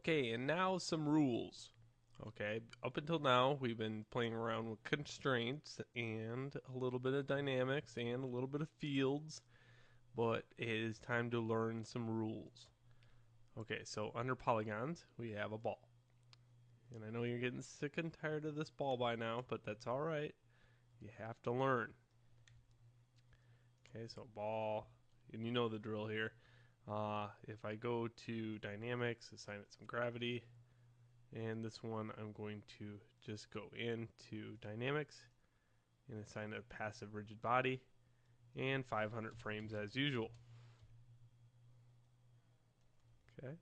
Okay, and now some rules. Okay, up until now, we've been playing around with constraints and a little bit of dynamics and a little bit of fields, but it is time to learn some rules. Okay, so under polygons, we have a ball. And I know you're getting sick and tired of this ball by now, but that's all right. You have to learn. Okay, so ball, and you know the drill here. If I go to dynamics, assign it some gravity, and this one I'm going to just go into dynamics and assign a passive rigid body and 500 frames as usual. Okay,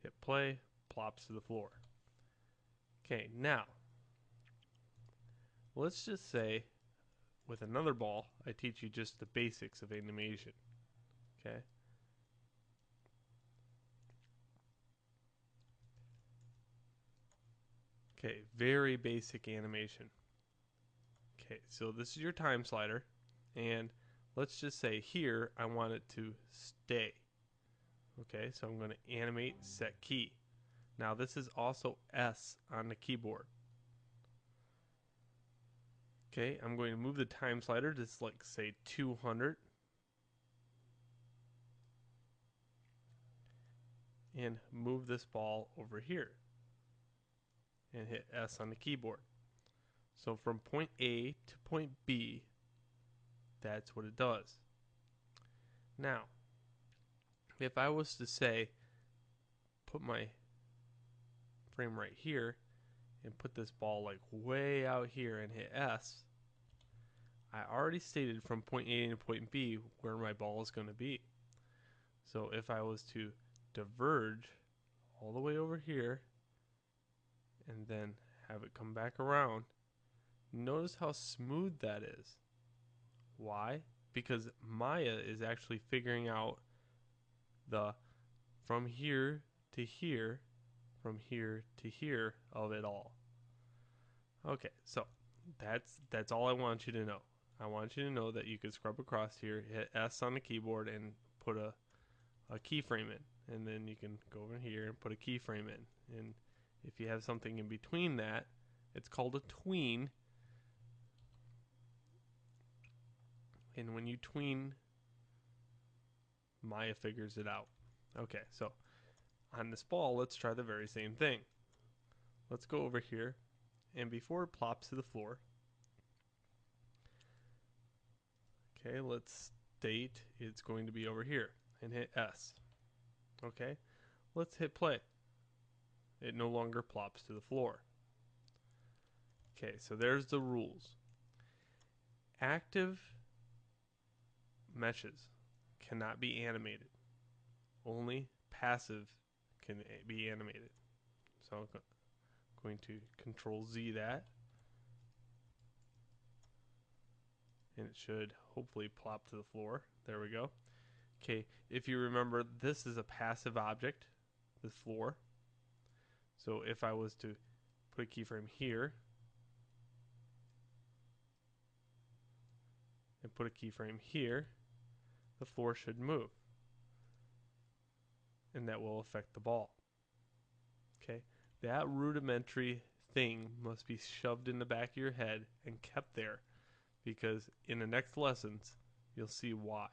hit play, plops to the floor. Okay, now let's just say with another ball I teach you just the basics of animation. Okay, okay, very basic animation. Okay, so this is your time slider, and let's just say here I want it to stay. Okay, so I'm going to animate set key. Now this is also S on the keyboard. Okay, I'm going to move the time slider to like say 200 and move this ball over here and hit S on the keyboard. So from point A to point B, that's what it does. Now, if I was to say put my frame right here and put this ball like way out here and hit S, I already stated from point A to point B where my ball is going to be. So if I was to diverge all the way over here and then have it come back around, notice how smooth that is. Why? Because Maya is actually figuring out the from here to here, from here to here of it all. Okay, so that's all I want you to know. I want you to know that you can scrub across here, hit S on the keyboard, and put a keyframe in, and then you can go over here and put a keyframe in. And if you have something in between that, it's called a tween. And when you tween, Maya figures it out. Okay, so on this ball, let's try the very same thing. Let's go over here, and before it plops to the floor, okay, let's state it's going to be over here and hit S. Okay, let's hit play. It no longer plops to the floor. Okay, so there's the rules. Active meshes cannot be animated. Only passive can be animated. So I'm going to Control Z that, and it should hopefully plop to the floor. There we go. Okay, if you remember, this is a passive object, this floor. So if I was to put a keyframe here and put a keyframe here, the floor should move, and that will affect the ball. Okay, that rudimentary thing must be shoved in the back of your head and kept there, because in the next lessons you'll see why.